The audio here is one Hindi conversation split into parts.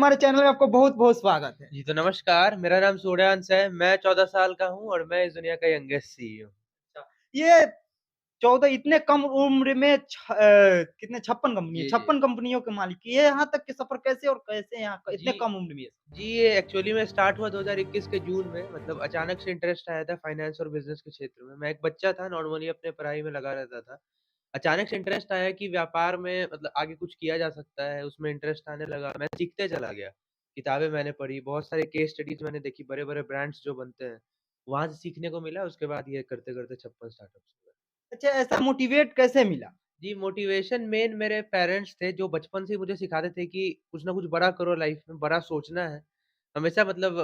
हमारे चैनल में आपको बहुत-बहुत स्वागत है। जी, तो नमस्कार, मेरा नाम सूर्यांश है, मैं 14 साल का हूँ और मैं इस दुनिया का यंगेस्ट सीईओ हूँ। अच्छा, ये 14 इतने कम उम्र में कितने 56 कंपनी है, जी, जी। 56 कंपनियों के मालिक, ये यहाँ तक के सफ़र कैसे और कैसे यहाँ क इतने जी, कम उम्र में ये? जी, ये एक्चुअली में स्टार्ट हुआ 2021 के जून में, मतलब अचानक से इंटरेस्ट आया था फाइनेंस और बिज़नेस के क्षेत्र में। मैं एक बच्चा था, नॉर्मली अपने पढ़ाई में लगा रहता था। अचानक से इंटरेस्ट आया कि व्यापार में मतलब आगे कुछ किया जा सकता है, उसमें इंटरेस्ट आने लगा, मैं सीखते चला गया। किताबें मैंने पढ़ी, बहुत सारे केस स्टडीज़ मैंने देखी, बड़े-बड़े ब्रांड्स जो बनते हैं, वहाँ से सीखने को मिला, उसके बाद ये करते-करते 56 स्टार्टअप्स हुए। अच्छा, ऐसा मोटिवेट कैसे मिला? जी, मोटिवेशन मेन मेरे पेरेंट्स थे, जो बचपन से ही मुझे सिखाते थे कि कुछ ना कुछ बड़ा करो लाइफ में, बड़ा सोचना है। हमेशा मतलब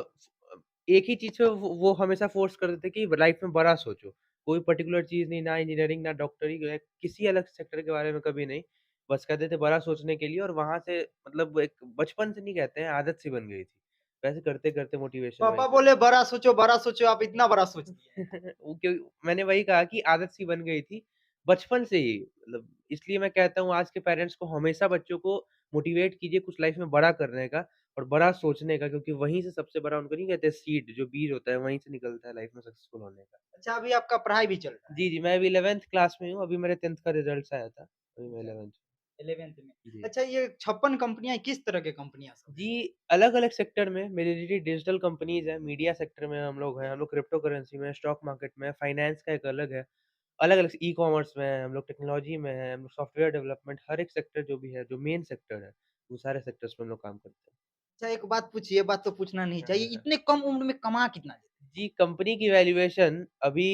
एक ही चीज़ पे वो हमेशा फ़ोर्स करते थे कि लाइफ में बड़ा सोचो। कोई पर्टिकुलर चीज़ नहीं, ना इंजीनियरिंग, ना डॉक्टरी किसी अलग सेक्टर के बारे में कभी नहीं। बस कहते थे बड़ा सोचने के लिए और वहाँ से मतलब एक बचपन से नहीं कहते हैं, आदत सी बन गई थी। वैसे करते-करते मोटिवेशन वहीं पापा से बोले बड़ा सोचो, आप इतना बड़ा सोच दिए। वो क्यों मैंने वही कहा कि आदत सी बन गई थी, बचपन से ही मतलब इसलिए मैं कहता हूँ आज के पेरेंट्स को हमेशा बच्चों को मोटिवेट कीजिए कुछ लाइफ में बड़ा करने का और बड़ा सोचने का क्योंकि वहीं से सबसे बड़ा उनको नहीं कहते सीड जो बीज होता है वहीं से निकलता है लाइफ में सक्सेसफुल होने का। अच्छा, अभी आपका पढ़ाई भी चल रहा है। जी, जी, मैं अभी 11th क्लास में हूँ, अभी मेरे 10th का रिज़ल्ट्स आया था, अभी मैं अच्छा, 11th 11th में। जी। अच्छा, ये 56 कंपनियाँ किस तरह की कंपनियाँ सब हैं? जी, अलग-अलग सेक्टर में मेजॉरिटी डिजिटल कंपनीज़ हैं, मीडिया सेक्टर में हम लोग हैं, हम लोग क्रिप्टो करेंसी में, स्टॉक मार्केट में, फाइनेंस का एक अलग है। अलग-अलग ई-कॉमर्स में हैं, हम लोग टेक्नोलॉजी में हैं, हम लोग सॉफ्टवेयर डेवलपमेंट हर एक सेक्टर जो भी है, जो मेन सेक्टर है, वो सारे सेक्टर्स में हम लोग काम करते हैं। अच्छा, एक बात पूछिए, ये बात तो पूछना नहीं हाँ, चाहिए, हाँ, हाँ। इतने कम उम्र में कमा कितना लेते हैं? जी, कंपनी की वैल्यूएशन अभी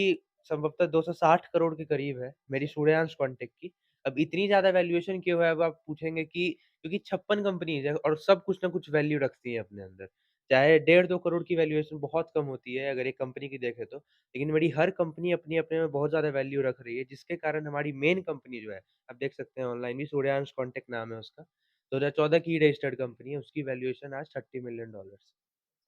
संभवतः 260 करोड़ के करीब है, मेरी अच्छा। सूर्यांश क्वांटेक की। अब इतनी ज़्यादा वैल्यूएशन क्यों है? अब आप पूछेंगे कि क्योंकि 56 कंपनीज़ है और सब कुछ ना कुछ वैल्यू रखती हैं अपने अंदर। चाहे डेढ़ 2 करोड़ की वैल्यूएशन बहुत कम होती है अगर एक कंपनी की देखें तो, लेकिन मेरी हर कंपनी अपने-अपने में बहुत ज़्यादा वैल्यू रख रही है, जिसके कारण हमारी मेन कंपनी जो है, आप देख सकते हैं ऑनलाइन भी सूर्यांश क्वांटेक नाम है उसका। 2014 की रजिस्टर्ड कंपनी है, उसकी वैल्यूएशन आज $30 मिलियन।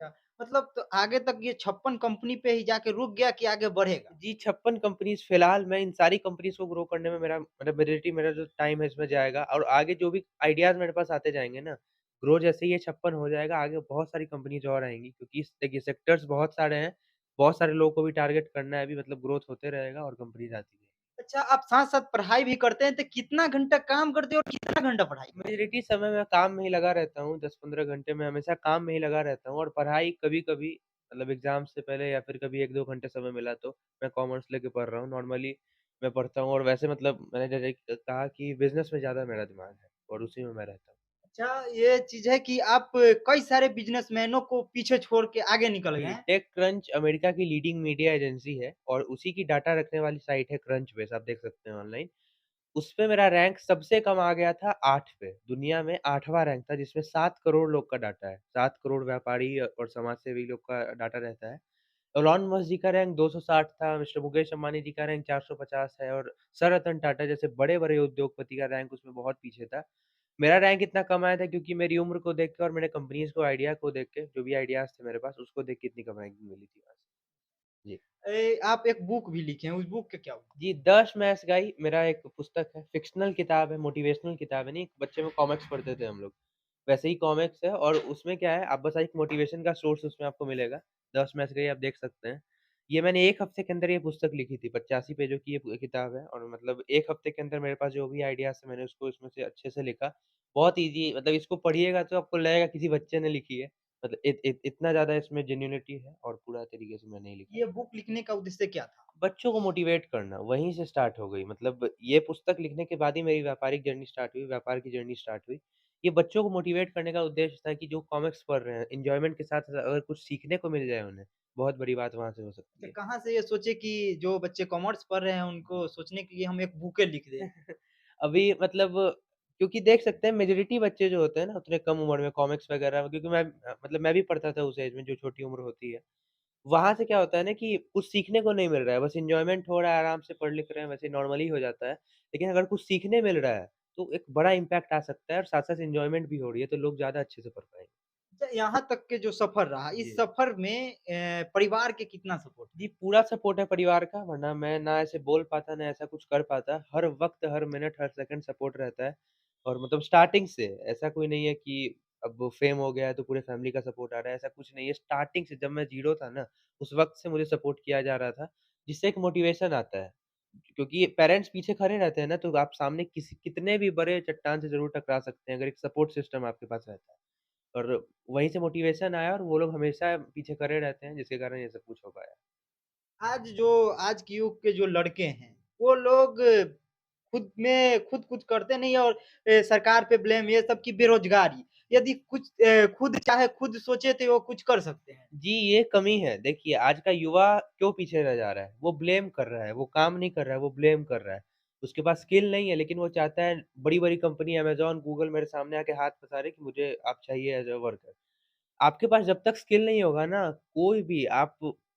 अच्छा, मतलब तो आगे तक ये 56 कंपनी पे ही जाके रुक गया कि आगे बढ़ेगा? जी, 56 कंपनीज़ फ़िलहाल मैं इन सारी कंपनीज़ को ग्रो करने में मेरा मतलब मेजॉरिटी मेरा जो टाइम है इसमें जाएगा और आगे जो भी आइडियाज़ मेरे पास आते जाएँगे ना, ग्रो जैसे ही ये 56 हो जाएगा, आगे बहुत सारी कंपनीज़ और आएँगी क्योंकि इस देखिए सेक्टर्स बहुत सारे हैं, बहुत सारे लोगों को भी टारगेट करना है अभी मतलब ग्रोथ होते रहेगा और कंपनीज़ आती रहेंगी। अच्छा, आप साथ-साथ पढ़ाई भी करते हैं, तो कितना घंटा काम करते हैं और कितना घंटा पढ़ाई करते हैं? मेजॉरिटी समय मैं काम में ही लगा रहता हूँ, 10-15 घंटे मैं हमेशा काम में ही लगा रहता हूँ और पढ़ाई कभी-कभी मतलब एग्ज़ाम से पहले या फिर कभी 1-2 घंटे समय मिला तो मैं कॉमर्स लेके पढ़ रहा हूँ। नॉर्मली मैं पढ़ता हूँ और वैसे मतलब मैंने जैसे कहा कि बिज़नेस में ज़्यादा मेरा दिमाग है और उसी में मैं रहता हूँ। अच्छा, ये चीज़ है कि आप कई सारे बिज़नेसमैनों को पीछे छोड़ के आगे निकल गए जी, हैं। टेक क्रंच अमेरिका की लीडिंग मीडिया एजेंसी है और उसी की डाटा रखने वाली साइट है क्रंचबेस आप देख सकते हैं ऑनलाइन। उसपे मेरा रैंक सबसे कम आ गया था 8 पे, दुनिया में 8वाँ रैंक था जिसमें 7 करोड़ लोग का डाटा है। 7 करोड़ व्यापारी और समाज सेवी लोग का डाटा रहता है। एलोन मस्क जी का रैंक 260 था, मिस्टर मुकेश अंबानी जी का रैंक 450 है और सर रतन टाटा जैसे बड़े-बड़े उद्योगपति का रैंक उसमें बहुत पीछे था। मेरा रैंक इतना कम आया था क्योंकि मेरी उम्र को देख के और मैंने कंपनीज़ को आइडिया को देख के, जो भी आइडियाज़ थे मेरे पास, उसको देख के इतनी कम रैंकिंग मिली थी वहाँ से। जी। आप एक बुक भी लिखे हैं, उस बुक का क्या हुआ? जी, द स्मैश गाई मेरा एक पुस्तक है, फ़िक्शनल किताब है, मोटिवेशनल किताब है, नहीं बच्चे में कॉमिक्स पढ़ते थे हम लोग, वैसे ही कॉमिक्स है और उसमें क्या है, आप बस एक मोटिवेशन का सोर्स उसमें आपको मिलेगा। द स्मैश गाई आप देख सकते हैं। ये मैंने 1 हफ्ते के अंदर ये पुस्तक लिखी थी, 85 पेजों की ये किताब है और मतलब 1 हफ्ते के अंदर मेरे पास जो भी आइडियाज़ थे, मैंने उसको इसमें से अच्छे से लिखा। बहुत ईज़ी मतलब इसको पढ़िएगा तो आपको लगेगा किसी बच्चे ने लिखी है। मतलब इतना ज़्यादा इसमें जेन्युइनिटी है और पूरा तरीके से मैंने ही लिखा ये है। बुक लिखने का उद्देश्य क्या था? बच्चों को मोटिवेट करना, वहीं से स्टार्ट हो गई। मतलब ये पुस्तक लिखने के बाद ही मेरी व्यापारिक जर्नी स्टार्ट हुई, व्यापार की जर्नी स्टार्ट हुई। ये बच्चों को मोटिवेट करने का उद्देश्य था कि जो कॉमिक्स पढ़ रहे हैं, एन्जॉयमेंट के साथ अगर कुछ सीखने को मिल जाए उन्हें, बहुत बड़ी बात वहाँ से हो सकती अच्छा, है। कहाँ से ये सोचे कि जो बच्चे कॉमर्स पढ़ रहे हैं, उनको सोचने के लिए हम एक बुकें लिख दें? अभी मतलब क्योंकि देख सकते हैं मेजॉरिटी बच्चे जो होते हैं ना, उतने कम उम्र में कॉमिक्स वगैरह क्योंकि मतलब मैं भी पढ़ता था उस एज में जो छोटी उम्र होती है। वहाँ से क्या होता है ना कि कुछ सीखने को नहीं मिल रहा है, बस एन्जॉयमेंट हो रहा है, आराम से पढ़ लिख रहे हैं, वैसे नॉर्मली हो जाता है। लेकिन अगर कुछ सीखने मिल रहा है, तो एक बड़ा इम्पैक्ट आ सकता है और साथ-साथ एन्जॉयमेंट भी हो रही है, तो लोग ज़्यादा अच्छे से पढ़ पाएँगे। अच्छा, यहाँ तक के जो सफ़र रहा, इस जी। सफ़र में परिवार के कितना सपोर्ट जी, रहा? पूरा सपोर्ट है परिवार का, वरना मैं ना ऐसे बोल पाता, ना ऐसा कुछ कर पाता। हर वक़्त, हर मिनट, हर सेकंड सपोर्ट रहता है और मतलब स्टार्टिंग से ऐसा कोई नहीं है कि अब फेम हो गया है तो पूरे फैमिली का सपोर्ट आ रहा है, ऐसा कुछ नहीं है। स्टार्टिंग से जब मैं ज़ीरो था ना, उस वक़्त से मुझे सपोर्ट किया जा रहा था, जिससे एक मोटिवेशन आता है। क्योंकि पेरेंट्स पीछे खड़े रहते हैं ना, तो आप सामने किसी कितने भी बड़े चट्टान से ज़रूर टकरा सकते हैं, अगर एक सपोर्ट सिस्टम आपके पास रहता है। और वहीं से मोटिवेशन आया और वो लोग हमेशा पीछे खड़े रहते हैं, जिसके कारण ये सब कुछ हो पाया। आज के युग के जो लड़के हैं, वो लोग खुद कुछ करते नहीं है और सरकार पे ब्लेम ये सब की बेरोज़गारी। यदि कुछ खुद चाहे खुद सोचे तो वो कुछ कर सकते हैं। जी, ये कमी है। देखिए, आज का युवा क्यों पीछे रह जा रहा है? वो ब्लेम कर रहा है, वो काम नहीं कर रहा है, वो ब्लेम कर रहा है। उसके पास स्किल नहीं है, लेकिन वो चाहता है बड़ी-बड़ी कंपनी अमेज़न, गूगल मेरे सामने आके हाथ पसारे कि मुझे आप चाहिए एज़ अ वर्कर। आपके पास जब तक स्किल नहीं होगा ना, कोई भी आप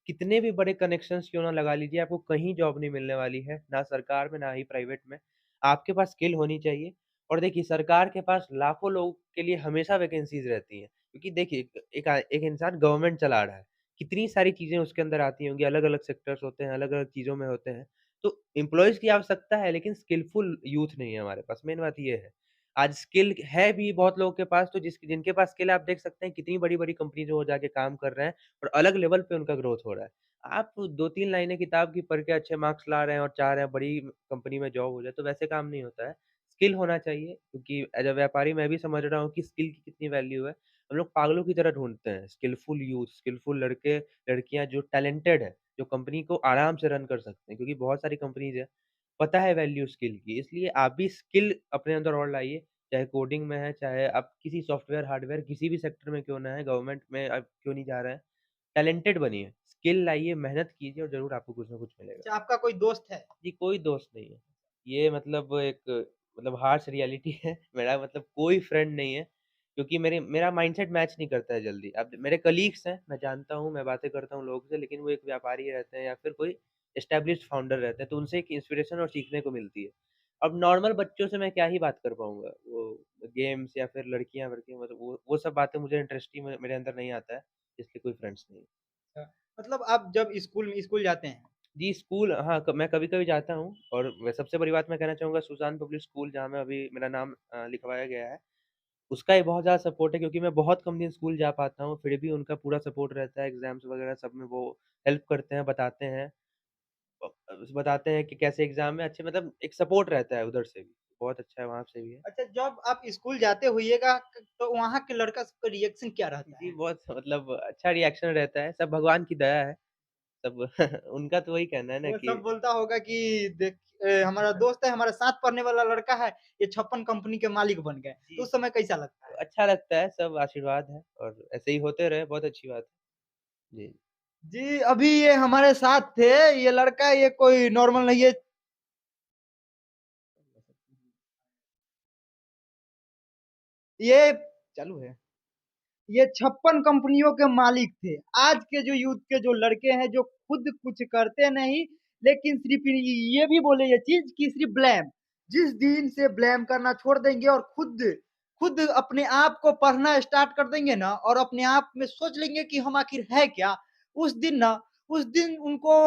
कितने भी बड़े कनेक्शंस क्यों ना लगा लीजिए, आपको कहीं जॉब नहीं मिलने वाली है, ना सरकार में, ना ही प्राइवेट में। आपके पास स्किल होनी चाहिए और देखिए सरकार के पास लाखों लोगों के लिए हमेशा वैकेंसीज़ रहती हैं। क्योंकि देखिए एक इंसान गवर्नमेंट चला रहा है, कितनी सारी चीज़ें उसके अंदर आती होंगी, अलग-अलग सेक्टर्स होते हैं, अलग-अलग चीज़ों में होते हैं। तो एम्प्लॉइज़ की आवश्यकता है, लेकिन स्किलफुल यूथ नहीं है हमारे पास, मेन बात ये है। आज स्किल है भी बहुत लोगों के पास, तो जिनके पास स्किल है आप देख सकते हैं कितनी बड़ी-बड़ी कंपनी में वो जाके काम कर रहे हैं और अलग लेवल पे उनका ग्रोथ हो रहा है। आप 2-3 लाइनें किताब की पढ़ के अच्छे मार्क्स ला रहे हैं और चाह रहे हैं बड़ी कंपनी में जॉब हो जाए, तो वैसे काम नहीं होता है। स्किल होना चाहिए क्योंकि एज़ अ व्यापारी मैं भी समझ रहा हूँ कि स्किल की कितनी वैल्यू है। हम लोग पागलों की तरह ढूँढते हैं स्किलफुल यूथ, स्किलफुल लड़के, लड़कियाँ जो टैलेंटेड है, जो कंपनी को आराम से रन कर सकते हैं क्योंकि बहुत सारी कंपनीज़ है, पता है वैल्यू स्किल की। इसलिए आप भी स्किल अपने अंदर और लाइए, चाहे कोडिंग में है, चाहे आप किसी सॉफ्टवेयर, हार्डवेयर किसी भी सेक्टर में क्यों ना है, गवर्नमेंट में आप क्यों नहीं जा रहे हैं, टैलेंटेड बनिए, स्किल लाइए, मेहनत कीजिए और ज़रूर आपको कुछ ना कुछ मिलेगा। अच्छा आपका कोई दोस्त है? जी, कोई दोस्त नहीं है। ये मतलब एक मतलब हार्श रियलिटी है। मेरा मतलब कोई फ्रेंड नहीं है, क्योंकि मेरा माइंडसेट मैच नहीं करता है जल्दी। अब मेरे कलीग्स हैं, मैं जानता हूँ, मैं बातें करता हूँ लोगों से, लेकिन वो एक व्यापारी रहते हैं या फिर कोई एस्टेब्लिश्ड फाउंडर रहते हैं, तो उनसे एक इंस्पिरेशन और सीखने को मिलती है। अब नॉर्मल बच्चों से मैं क्या ही बात कर पाऊँगा? वो गेम्स या फिर लड़कियाँ-वड़कियाँ मतलब वो सब बातें मुझे इंटरेस्ट ही मेरे अंदर नहीं आता है, इसलिए कोई फ्रेंड्स नहीं है। अच्छा, मतलब आप जब स्कूल जाते हैं जी, स्कूल हाँ, क मैं कभी-कभी जाता हूँ और मैं सबसे बड़ी बात मैं कहना चाहूँगा सुज़ान पब्लिक स्कूल जहाँ मैं अभी मेरा नाम लिखवाया गया है, उसका ये बहुत ज़्यादा सपोर्ट है क्योंकि मैं बहुत कम दिन स्कूल जा पाता हूँ, फिर भी उनका पूरा सपोर्ट रहता है, एग्ज़ाम्स वगैरह सब में वो हेल्प करते हैं, बताते हैं कि कैसे एग्ज़ाम में अच्छे मतलब एक सपोर्ट रहता है उधर से भी, बहुत अच्छा है, वहाँ से भी है। अच्छा जब आप स्कूल जाते होइएगा तो वहाँ के लड़का सबका रिएक्शन क्या रहता जी, है? बहुत मतलब अच्छा रिएक्शन रहता है, सब भगवान की दया है, सब उनका तो वही कहना है ना वो कि सब बोलता होगा कि देख हमारा दोस्त है, हमारे साथ पढ़ने वाला लड़का है, ये 56 कंपनी के मालिक बन गए। तो जी, उस समय कैसा लगता है? अच्छा लगता है, सब आशीर्वाद है और ऐसे ही होते रहे, बहुत अच्छी बात है। जी। जी, अभी ये हमारे साथ थे, ये लड़का ये कोई नॉर्मल नहीं है। ये चालू है। ये 56 कंपनियों के मालिक थे। आज के जो यूथ के जो लड़के हैं जो खुद कुछ करते नहीं, लेकिन सिर्फ़ ये भी बोले ये चीज़ कि सिर्फ़ ब्लेम। जिस दिन से ब्लेम करना छोड़ देंगे और खुद खुद अपने आप को पढ़ना स्टार्ट कर देंगे ना और अपने आप में सोच लेंगे कि हम आखिर है क्या? उस दिन ना उस दिन उनको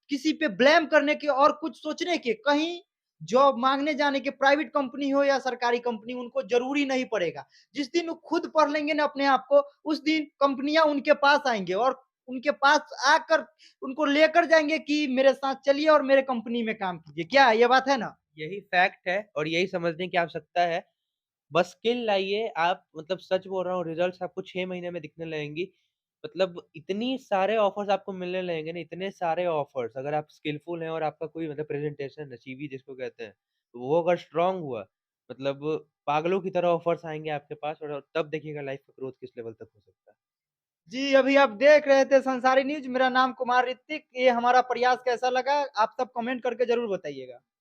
किसी पे ब्लेम करने के और कुछ सोचने के कहीं जॉब माँगने जाने के प्राइवेट कंपनी हो या सरकारी कंपनी उनको ज़रूरी नहीं पड़ेगा। जिस दिन वो खुद पढ़ लेंगे ना अपने आप को, उस दिन कंपनियाँ उनके पास आएँगे और उनके पास आकर उनको लेकर जाएँगे कि मेरे साथ चलिए और मेरे कंपनी में काम कीजिए। क्या ये बात है ना? यही फैक्ट है और यही समझने की आवश्यकता है। बस स्किल लाइए, आप मतलब सच बोल रहा हूँ रिज़ल्ट्स आपको 6 महीने में दिखने लगेंगी। मतलब इतनी सारे ऑफ़र्स आपको मिलने लगेंगे ना, इतने सारे ऑफ़र्स अगर आप स्किलफुल हैं और आपका कोई मतलब प्रेज़ेंटेशन है, सीवी जिसको कहते हैं, तो वो अगर स्ट्रॉन्ग हुआ, मतलब पागलों की तरह ऑफ़र्स आएँगे आपके पास और तब देखिएगा लाइफ़ का ग्रोथ किस लेवल तक हो सकता है। जी, अभी आप देख रहे थे संसारी न्यूज़, मेरा नाम कुमार ऋतिक। ये हमारा प्रयास कैसा लगा? आप सब कमेंट करके ज़रूर बताइएगा।